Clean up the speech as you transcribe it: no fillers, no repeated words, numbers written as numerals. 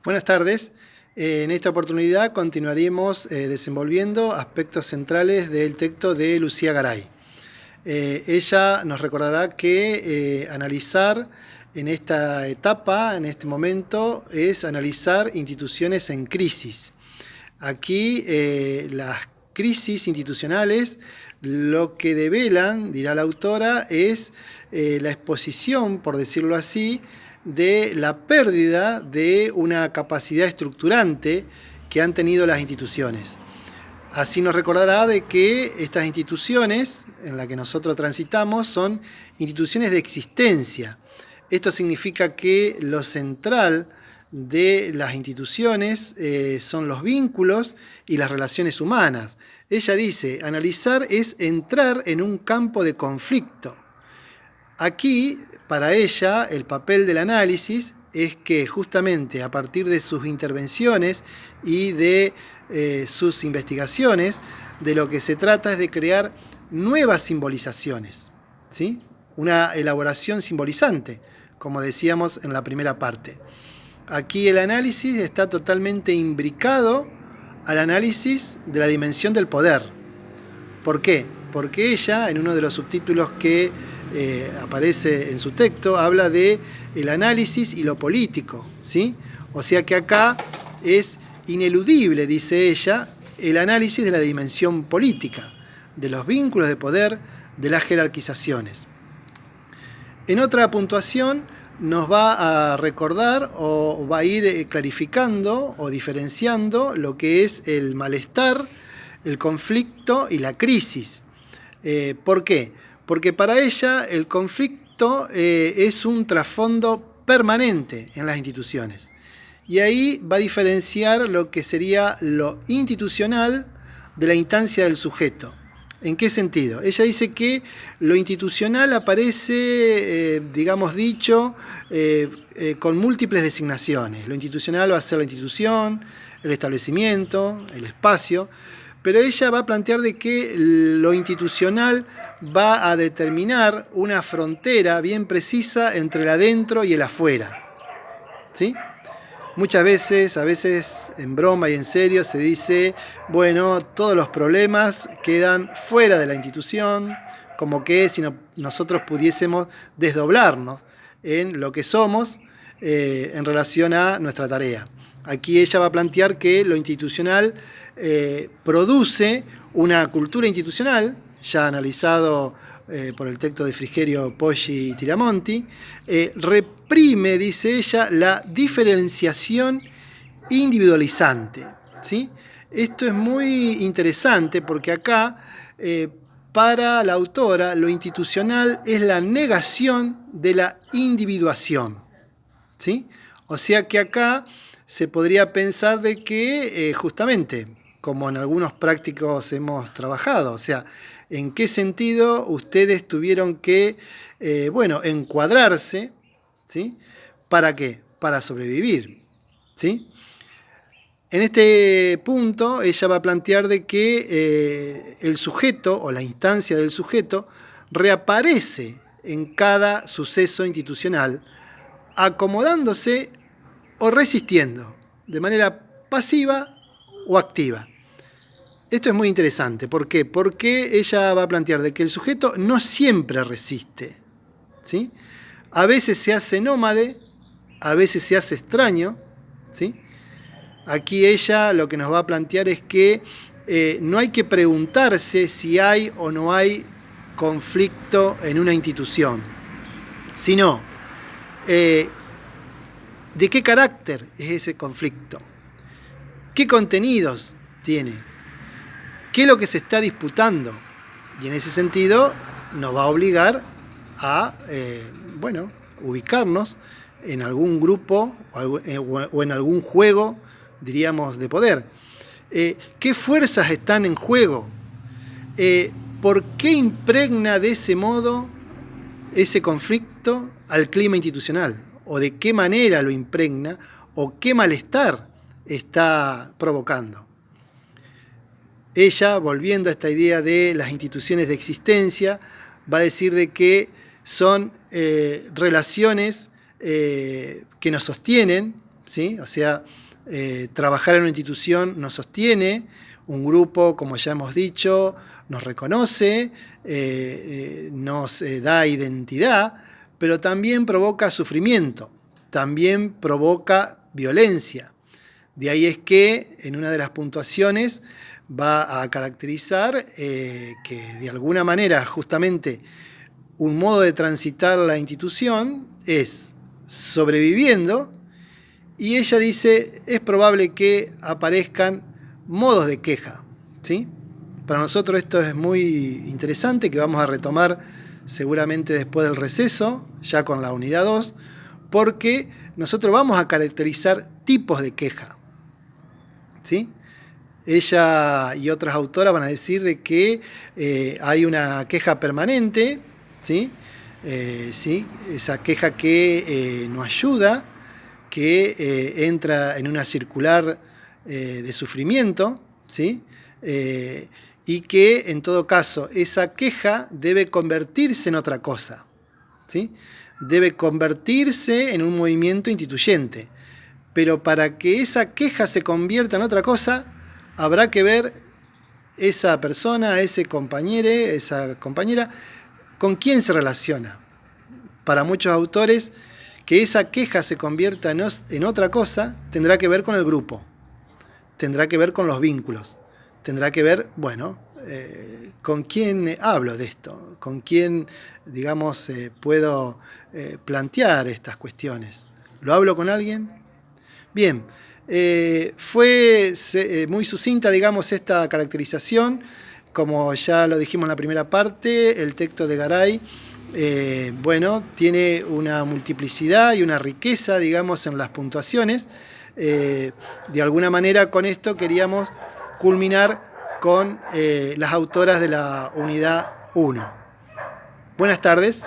Buenas tardes. En esta oportunidad continuaremos desenvolviendo aspectos centrales del texto de Lucía Garay. Ella nos recordará que analizar en esta etapa, en este momento, es analizar instituciones en crisis. Aquí las crisis institucionales lo que develan, dirá la autora, es la exposición, por decirlo así, de la pérdida de una capacidad estructurante que han tenido las instituciones. Así nos recordará de que estas instituciones en las que nosotros transitamos son instituciones de existencia. Esto significa que lo central de las instituciones son los vínculos y las relaciones humanas. Ella dice, analizar es entrar en un campo de conflicto. Aquí, para ella, el papel del análisis es que justamente a partir de sus intervenciones y de sus investigaciones, de lo que se trata es de crear nuevas simbolizaciones, ¿sí? Una elaboración simbolizante, como decíamos en la primera parte. Aquí el análisis está totalmente imbricado al análisis de la dimensión del poder. ¿Por qué? Porque ella, en uno de los subtítulos que aparece en su texto, habla de el análisis y lo político, ¿sí? O sea que acá es ineludible, dice ella, el análisis de la dimensión política, de los vínculos de poder, de las jerarquizaciones. En otra puntuación nos va a recordar o va a ir clarificando o diferenciando lo que es el malestar, el conflicto y la crisis. ¿Por qué? Porque para ella el conflicto es un trasfondo permanente en las instituciones. Y ahí va a diferenciar lo que sería lo institucional de la instancia del sujeto. ¿En qué sentido? Ella dice que lo institucional aparece, digamos dicho, con múltiples designaciones. Lo institucional va a ser la institución, el establecimiento, el espacio, pero ella va a plantear de que lo institucional va a determinar una frontera bien precisa entre el adentro y el afuera, ¿sí? Muchas veces, a veces en broma y en serio, se dice, bueno, todos los problemas quedan fuera de la institución, como que si nosotros pudiésemos desdoblarnos en lo que somos en relación a nuestra tarea. Aquí ella va a plantear que lo institucional produce una cultura institucional, ya analizado por el texto de Frigerio, Poggi y Tiramonti, reprime, dice ella, la diferenciación individualizante, ¿sí? Esto es muy interesante porque acá, para la autora, lo institucional es la negación de la individuación, ¿sí? O sea que acá se podría pensar de que justamente, como en algunos prácticos hemos trabajado, o sea, ¿en qué sentido ustedes tuvieron que, encuadrarse, ¿sí? ¿Para qué? Para sobrevivir, ¿sí? En este punto ella va a plantear de que el sujeto o la instancia del sujeto reaparece en cada suceso institucional, acomodándose o resistiendo, de manera pasiva o activa. Esto es muy interesante. ¿Por qué? Porque ella va a plantear de que el sujeto no siempre resiste, ¿sí? A veces se hace nómade, a veces se hace extraño, ¿sí? Aquí ella lo que nos va a plantear es que no hay que preguntarse si hay o no hay conflicto en una institución, sino ¿de qué carácter es ese conflicto? ¿Qué contenidos tiene? ¿Qué es lo que se está disputando? Y en ese sentido nos va a obligar a ubicarnos en algún grupo o en algún juego, diríamos, de poder. ¿Qué fuerzas están en juego? ¿Por qué impregna de ese modo ese conflicto al clima institucional? ¿O de qué manera lo impregna? ¿O qué malestar está provocando? Ella, volviendo a esta idea de las instituciones de existencia, va a decir de que son relaciones que nos sostienen, ¿sí? O sea, trabajar en una institución nos sostiene, un grupo, como ya hemos dicho, nos reconoce, nos da identidad, pero también provoca sufrimiento, también provoca violencia. De ahí es que en una de las puntuaciones va a caracterizar que de alguna manera justamente un modo de transitar la institución es sobreviviendo, y ella dice, es probable que aparezcan modos de queja, ¿sí? Para nosotros esto es muy interesante, que vamos a retomar seguramente después del receso, ya con la unidad 2, porque nosotros vamos a caracterizar tipos de queja, ¿sí? Ella y otras autoras van a decir de que hay una queja permanente, ¿sí? ¿Sí? Esa queja que no ayuda, que entra en una circular de sufrimiento, ¿sí? Y que en todo caso esa queja debe convertirse en otra cosa, ¿sí? Debe convertirse en un movimiento instituyente. Pero para que esa queja se convierta en otra cosa, habrá que ver esa persona, ese compañero, esa compañera, con quién se relaciona. Para muchos autores, que esa queja se convierta en otra cosa, tendrá que ver con el grupo, tendrá que ver con los vínculos, tendrá que ver, bueno, con quién hablo de esto, con quién, digamos, puedo plantear estas cuestiones. ¿Lo hablo con alguien? Bien, fue muy sucinta, digamos, esta caracterización. Como ya lo dijimos en la primera parte, el texto de Garay, bueno, tiene una multiplicidad y una riqueza, digamos, en las puntuaciones. De alguna manera, con esto queríamos culminar con las autoras de la unidad 1. Buenas tardes.